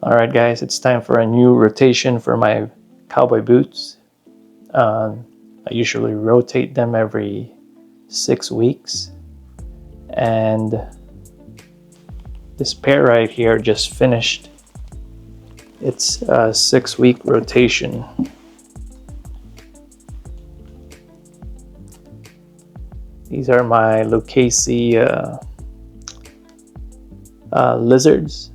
Alright guys, it's time for a new rotation for my cowboy boots. I usually rotate them every 6 weeks, and this pair right here just finished its 6-week rotation. These are my Lucchese lizards.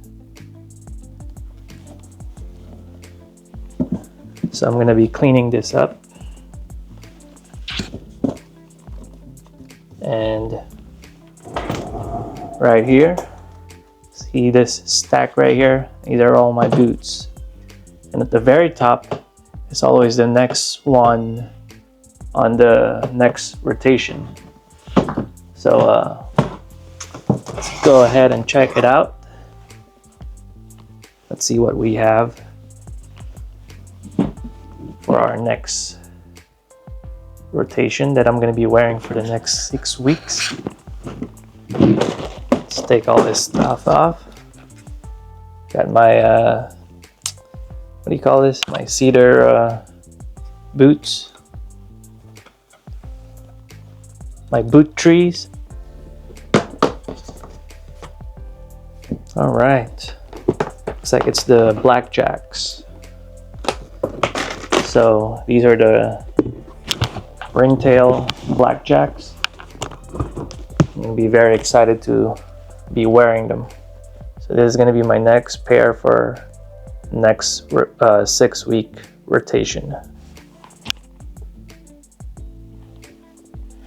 So I'm going to be cleaning this up. And right here, see this stack right here? These are all my boots. And at the very top is always the next one on the next rotation. So let's go ahead and check it out. Let's see what we have for our next rotation that I'm going to be wearing for the next 6 weeks. Let's take all this stuff off. Got my what do you call this? My cedar boots. My boot trees. All right. Looks like it's the blackjacks. So these are the Ringtail blackjacks. I'm gonna be very excited to be wearing them. So this is gonna be my next pair for next 6-week rotation.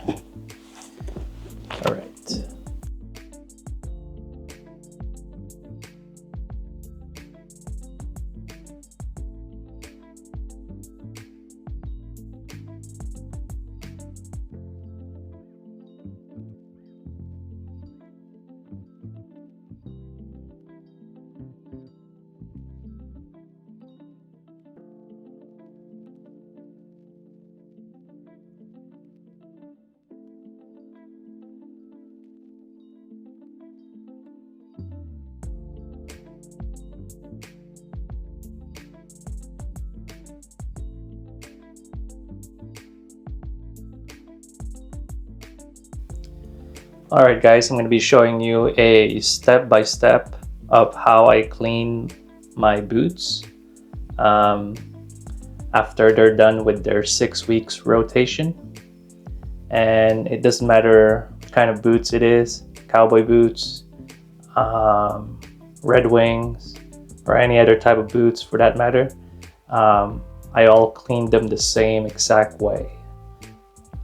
All right. Alright guys, I'm going to be showing you a step-by-step of how I clean my boots after they're done with their 6 weeks rotation. And it doesn't matter what kind of boots it is, cowboy boots, Red Wings, or any other type of boots for that matter. I all clean them the same exact way.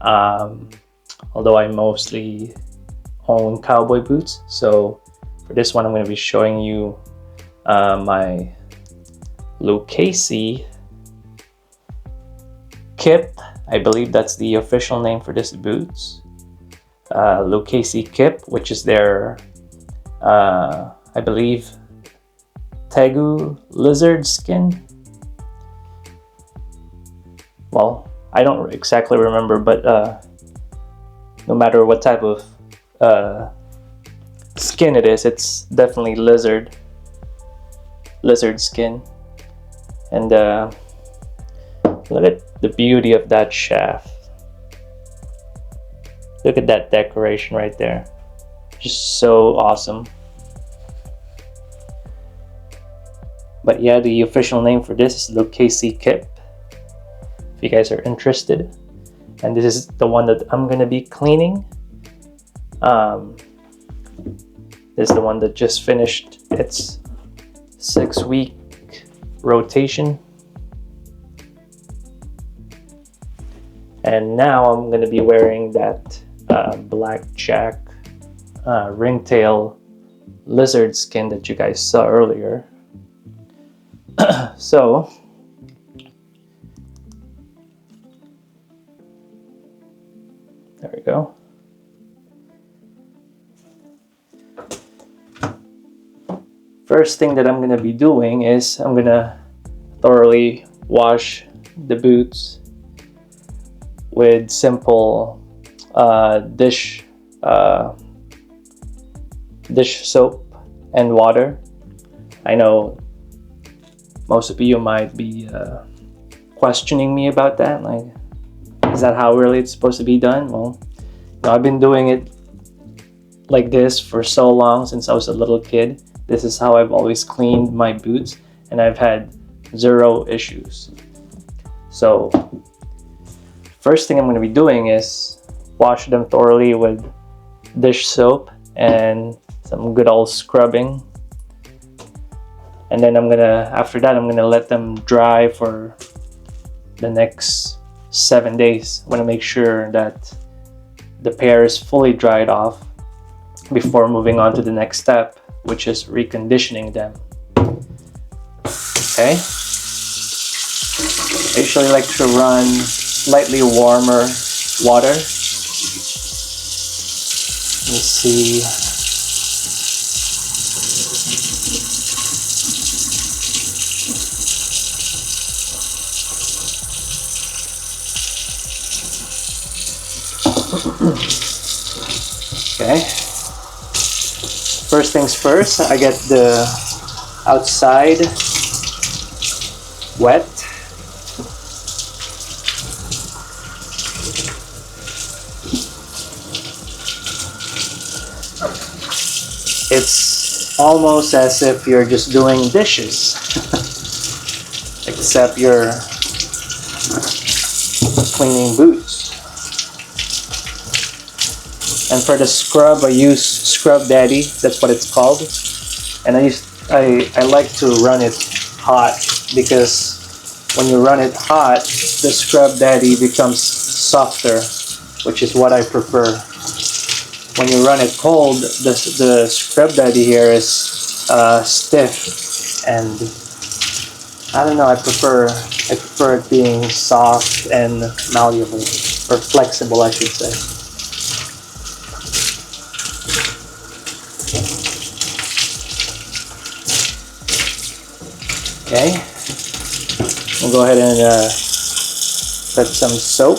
Although I mostly own cowboy boots, so for this one I'm going to be showing you my Lucchese Kip. I believe that's the official name for this boots. Lucchese Kip, which is their I believe tegu lizard skin. Well, I don't exactly remember, but no matter what type of skin it is, it's definitely lizard skin. And look at the beauty of that shaft. Look at that decoration right there, just so awesome. But yeah, the official name for this is Lucchese Kip, if you guys are interested. And this is the one that I'm gonna be cleaning. This is the one that just finished its 6-week rotation. And now I'm going to be wearing that blackjack ringtail lizard skin that you guys saw earlier. So there we go. First thing that I'm going to be doing is I'm going to thoroughly wash the boots with simple dish soap and water. I know Most of you might be questioning me about that. Like, is that how really it's supposed to be done? Well, I've been doing it like this for so long, since I was a little kid. This is how I've always cleaned my boots, and I've had 0 issues. So first thing I'm going to be doing is wash them thoroughly with dish soap and some good old scrubbing. And then after that, I'm gonna let them dry for the next 7 days. I'm gonna make sure that the pair is fully dried off before moving on to the next step, which is reconditioning them. Okay. I usually like to run slightly warmer water. Let me see. Okay. First things first, I get the outside wet. It's almost as if you're just doing dishes, except you're cleaning boots. And for the scrub, I use Scrub Daddy. That's what it's called. And I like to run it hot, because when you run it hot, the Scrub Daddy becomes softer, which is what I prefer. When you run it cold, the Scrub Daddy here is stiff, and I don't know. I prefer it being soft and malleable, or flexible, I should say. Okay, we'll go ahead and put some soap.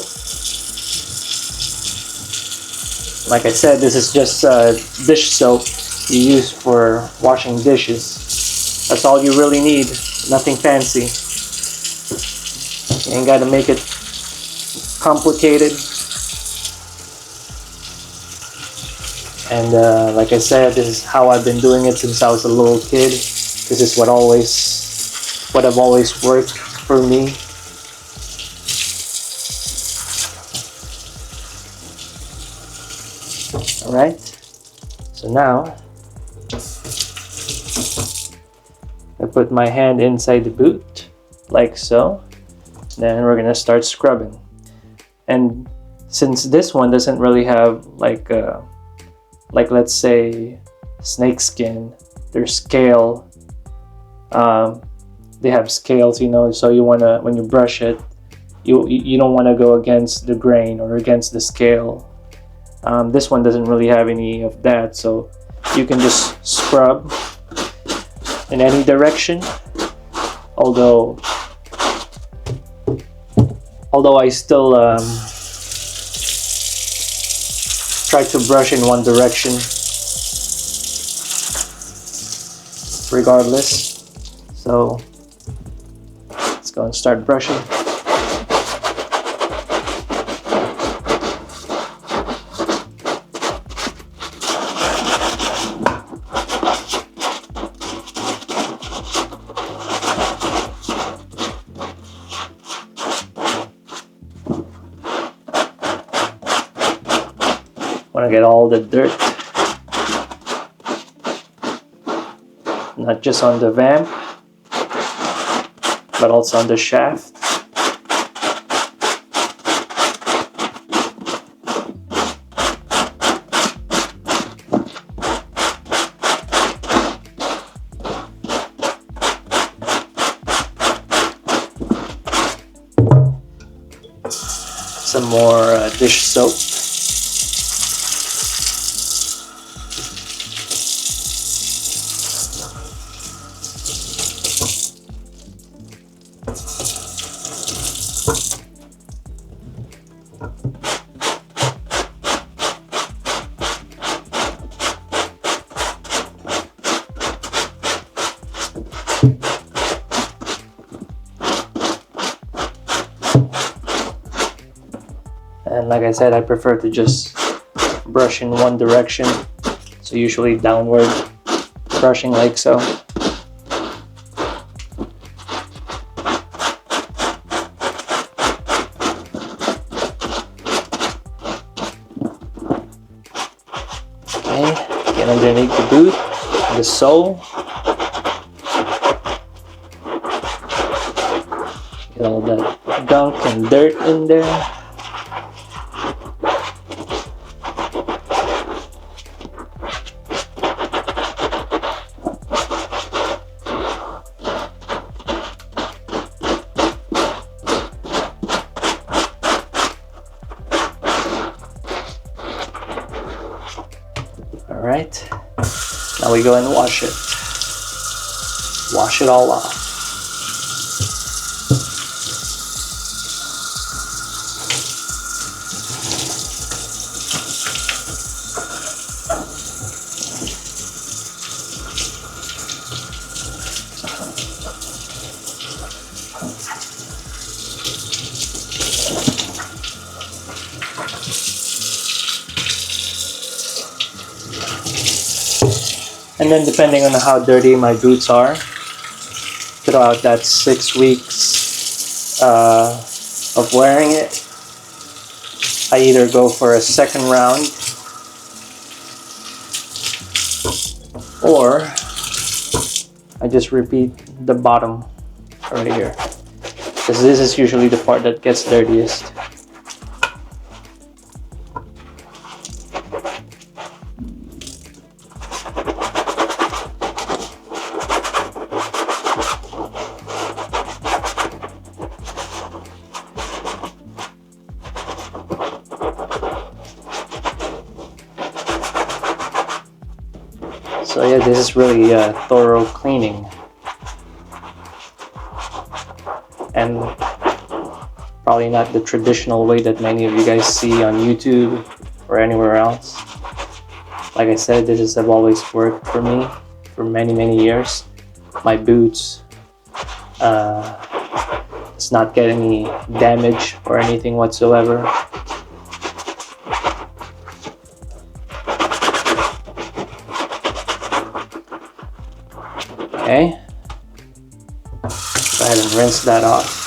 Like I said, this is just dish soap you use for washing dishes. That's all you really need, nothing fancy. You ain't got to make it complicated. And like I said, this is how I've been doing it since I was a little kid. This is what have always worked for me. Alright, so now I put my hand inside the boot, like so. Then we're gonna start scrubbing. And since this one doesn't really have like let's say snake skin, there's scale. They have scales, you know, so you wanna, when you brush it, you don't want to go against the grain or against the scale. This one doesn't really have any of that, so you can just scrub in any direction. Although I still try to brush in one direction regardless. So let's go and start brushing. Want to get all the dirt, not just on the vamp, but also on the shaft. Some more dish soap. And like I said, I prefer to just brush in one direction, so usually downward brushing like so. Okay, get underneath the boot, the sole. Get all that gunk and dirt in there. Alright, now we go and wash it. Wash it all off. And then depending on how dirty my boots are, throughout that 6 weeks of wearing it, I either go for a second round or I just repeat the bottom right here, because this is usually the part that gets dirtiest. So yeah, this is really thorough cleaning, and probably not the traditional way that many of you guys see on YouTube or anywhere else. Like I said, this has always worked for me for many years. My boots, it's not get any damage or anything whatsoever. Okay, go ahead and rinse that off.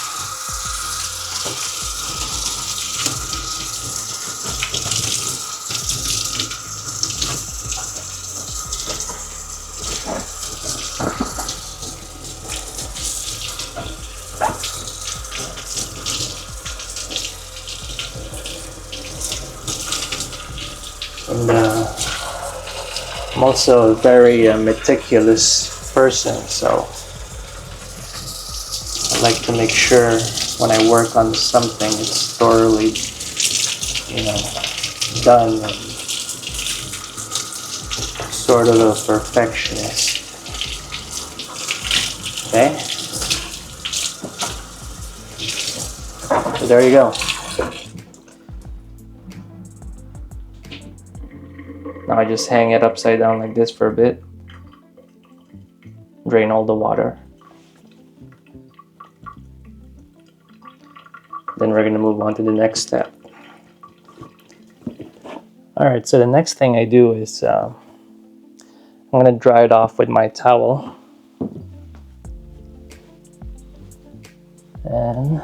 And I'm also a very meticulous person, so I like to make sure when I work on something it's thoroughly, done, and sort of a perfectionist. Okay, so there you go. Now I just hang it upside down like this for a bit. Drain all the water. Then we're going to move on to the next step. Alright, so the next thing I do is I'm going to dry it off with my towel. And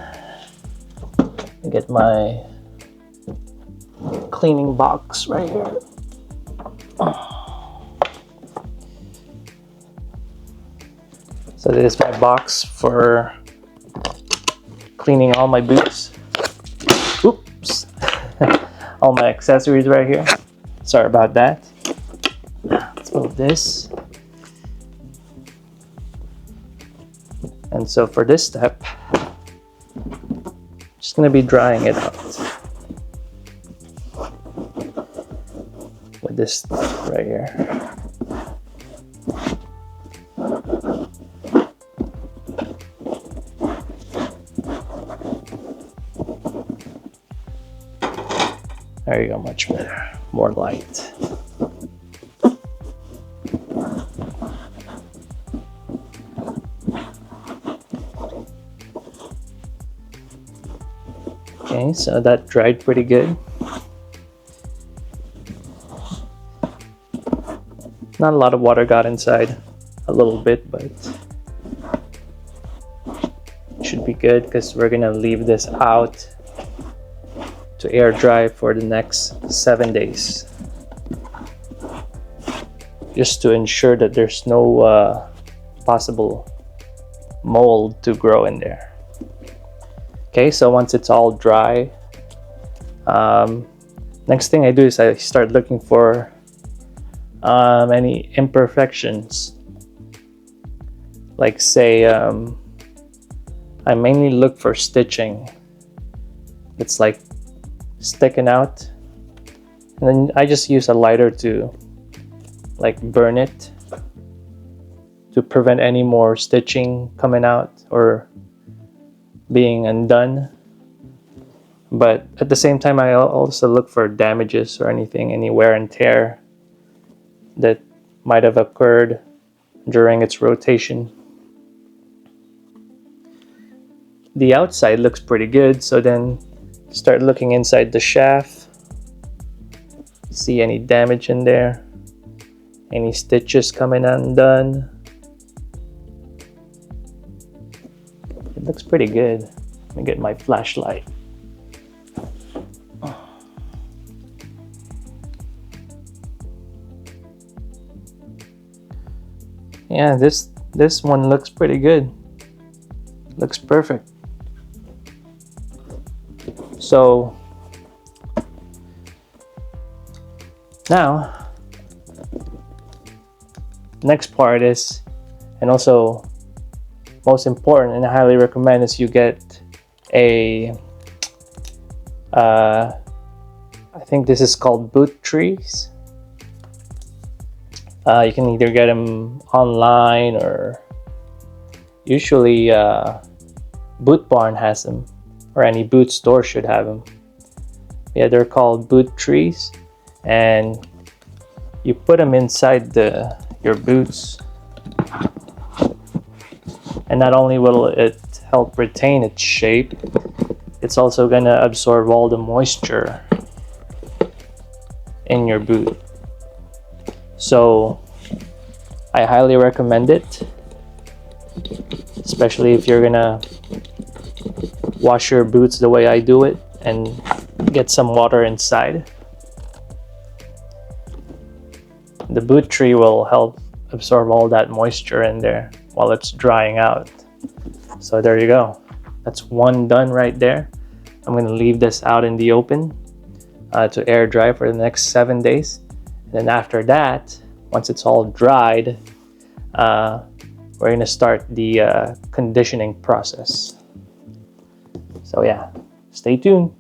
get my cleaning box right here. So this is my box for cleaning all my boots. Oops. All my accessories right here. Sorry about that. Let's move this. And so for this step, I'm just going to be drying it out with this stuff right here. There you go, much better, more light. Okay, Okay, so that dried pretty good. Not a lot of water got inside, a little bit, but it should be good because we're gonna leave this out to air dry for the next 7 days, just to ensure that there's no possible mold to grow in there. Okay, so once it's all dry, next thing I do is I start looking for any imperfections. Like say, I mainly look for stitching that's like sticking out, and then I just use a lighter to like burn it to prevent any more stitching coming out or being undone. But at the same time, I also look for damages or anything, any wear and tear that might have occurred during its rotation. The outside looks pretty good, so then start looking inside the shaft. See any damage in there, any stitches coming undone. It looks pretty good. Let me get my flashlight. Yeah, this one looks pretty good. Looks perfect. So now next part is, and also most important and I highly recommend, is you get a I think this is called boot trees. You can either get them online or usually Boot Barn has them, or any boot store should have them. Yeah, they're called boot trees, and you put them inside your boots, and not only will it help retain its shape, it's also gonna absorb all the moisture in your boot. So I highly recommend it, especially if you're gonna wash your boots the way I do it and get some water inside. The boot tree will help absorb all that moisture in there while it's drying out. So there you go. That's one done right there. I'm gonna leave this out in the open to air dry for the next 7 days. And then after that, once it's all dried, we're gonna start the conditioning process. So yeah, stay tuned.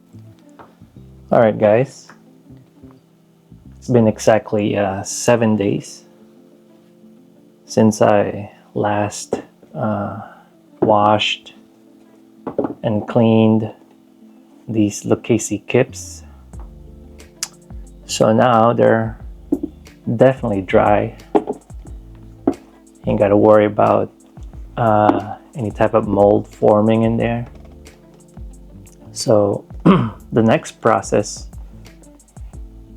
All right, guys. It's been exactly 7 days since I last washed and cleaned these Lucchese Kips. So now they're definitely dry. Ain't gotta worry about any type of mold forming in there. So the next process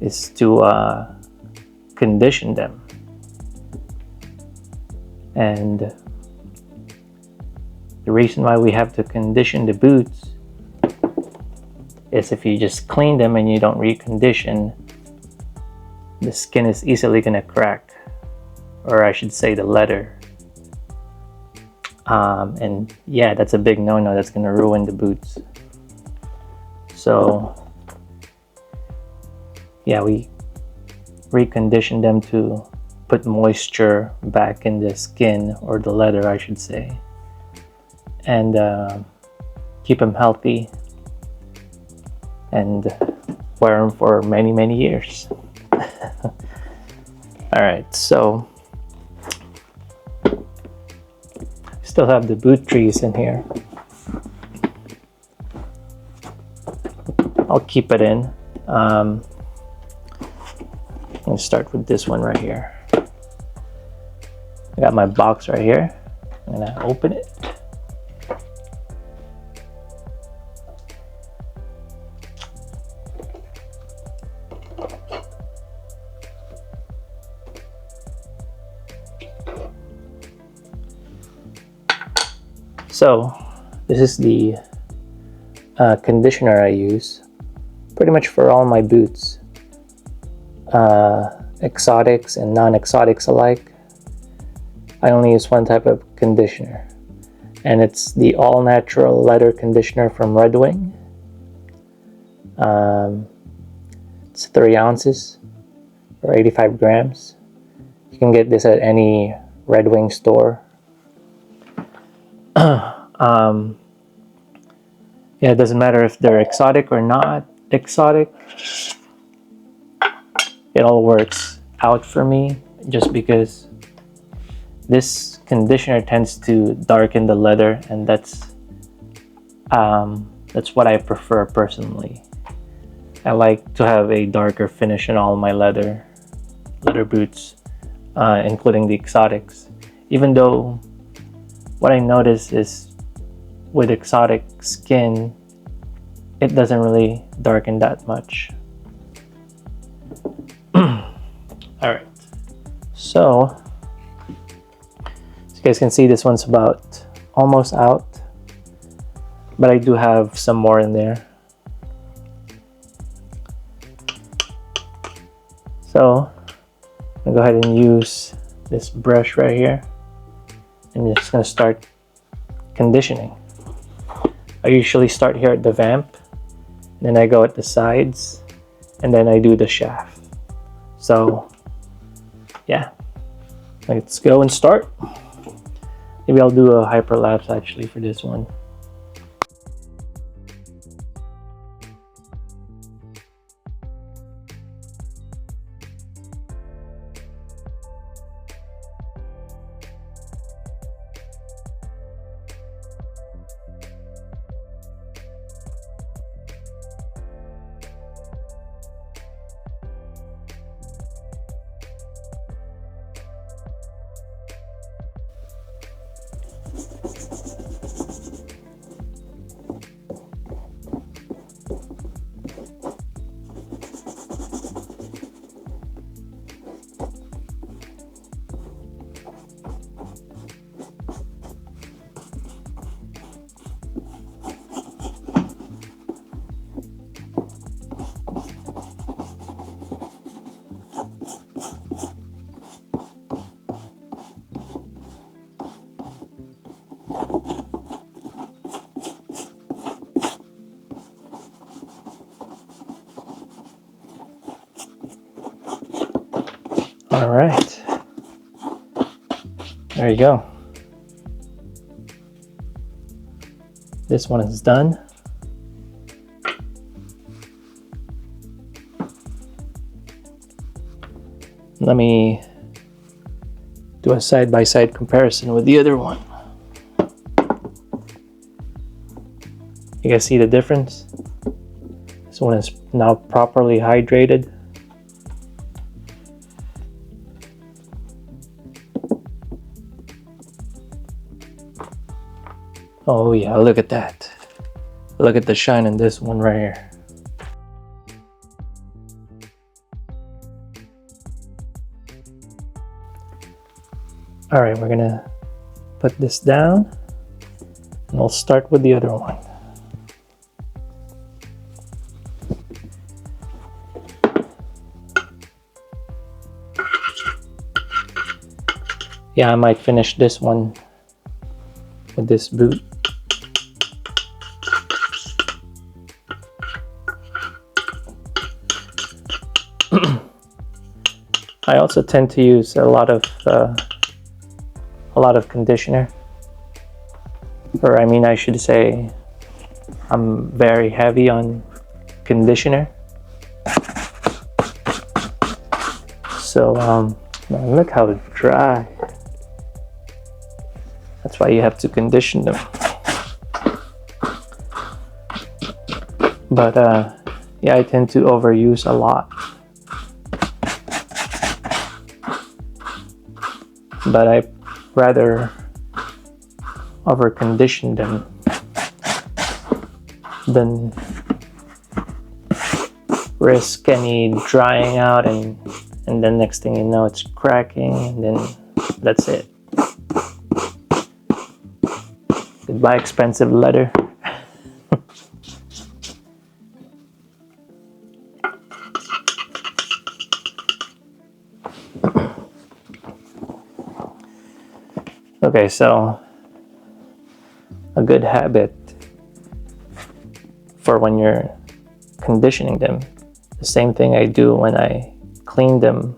is to condition them. And the reason why we have to condition the boots is if you just clean them and you don't recondition, the skin is easily gonna crack, or I should say the leather. And yeah, that's a big no-no. That's gonna ruin the boots. So yeah, we recondition them to put moisture back in the skin, or the leather I should say, and keep them healthy and wear them for many years. All right, so still have the boot trees in here. I'll keep it in. I'm gonna start with this one right here. I got my box right here. I'm gonna open it. So this is the conditioner I use pretty much for all my boots, exotics and non-exotics alike. I only use one type of conditioner, and it's the all-natural leather conditioner from Red Wing. It's 3 ounces or 85 grams. You can get this at any Red Wing store. Yeah, it doesn't matter if they're exotic or not exotic. It all works out for me, just because this conditioner tends to darken the leather, and that's what I prefer personally. I like to have a darker finish in all my leather boots, including the exotics. Even though what I notice is with exotic skin, it doesn't really darken that much. Alright, so as you guys can see, this one's about almost out, but I do have some more in there. So I'm gonna go ahead and use this brush right here. I'm just gonna start conditioning. I usually start here at the vamp, then I go at the sides, and then I do the shaft. So yeah, let's go and start. Maybe I'll do a hyperlapse actually for this one. All right, there you go. This one is done. Let me do a side-by-side comparison with the other one. You guys see the difference? This one is now properly hydrated. Oh yeah, look at that. Look at the shine in this one right here. All right, we're gonna put this down and we'll start with the other one. Yeah, I might finish this one with this boot. I also tend to use a lot of conditioner, or I mean, I should say, I'm very heavy on conditioner. So man, look how dry. That's why you have to condition them. But yeah, I tend to overuse a lot. But I rather over condition them than risk any drying out and then next thing you know it's cracking and then that's it. buy expensive leather. Okay, so a good habit for when you're conditioning them, the same thing I do when I clean them,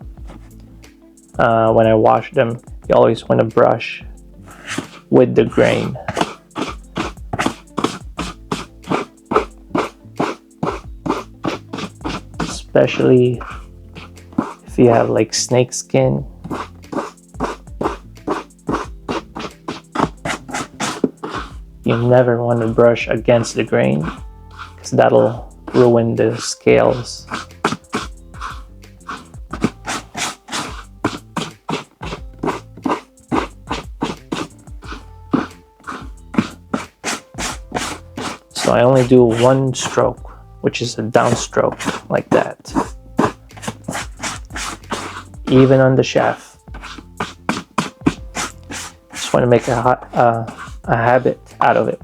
when I wash them, you always want to brush with the grain. Especially if you have like snake skin. You never want to brush against the grain because that'll ruin the scales. So I only do one stroke, which is a downstroke, like that. Even on the shaft. Just want to make a habit out of it.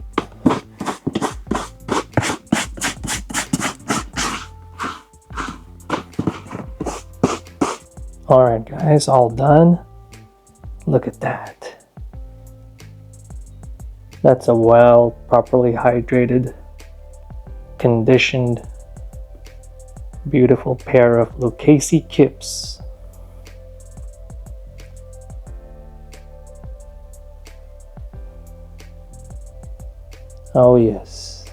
Alright guys, all done. Look at that. That's a properly hydrated, conditioned, beautiful pair of Lucchese Kips. Oh yes.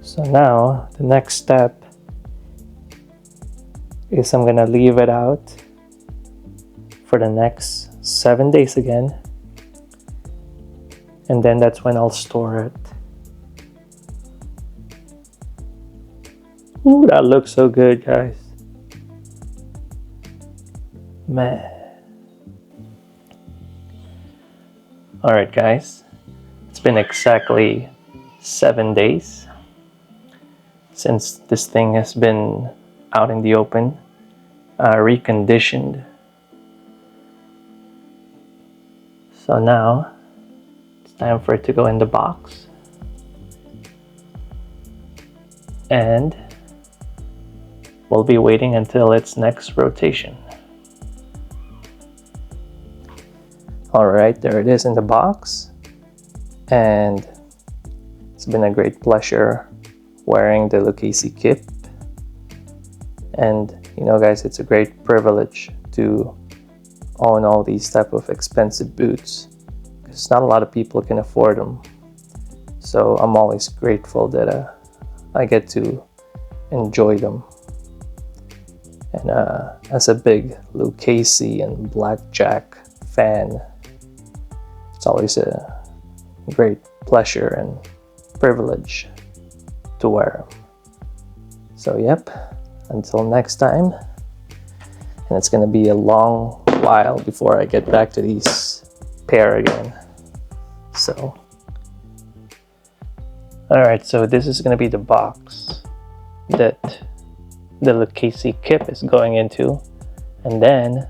So now the next step is I'm gonna leave it out for the next 7 days again, and then that's when I'll store it. Ooh, that looks so good, guys. Man. Alright guys, it's been exactly 7 days since this thing has been out in the open, reconditioned. So now it's time for it to go in the box, and we'll be waiting until its next rotation. Alright, there it is in the box, and it's been a great pleasure wearing the Lucchese Kip. And you know guys, it's a great privilege to own all these type of expensive boots, because not a lot of people can afford them. So I'm always grateful that I get to enjoy them. And as a big Lucchese and Blackjack fan, it's always a great pleasure and privilege to wear them. So yep, until next time, and it's gonna be a long while before I get back to these pair again. So alright, so this is gonna be the box that the Lucchese Kip is going into, and then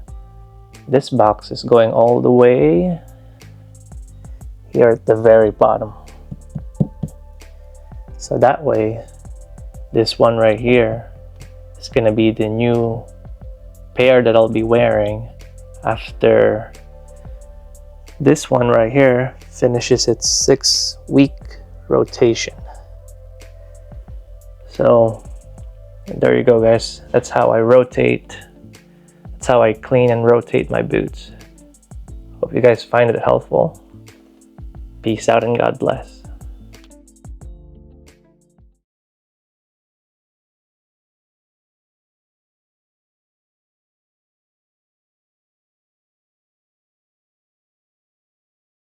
this box is going all the way here at the very bottom. So that way, this one right here is gonna be the new pair that I'll be wearing after this one right here finishes its 6-week rotation. So there you go guys, that's how I rotate, that's how I clean and rotate my boots. Hope you guys find it helpful. Peace out and God bless.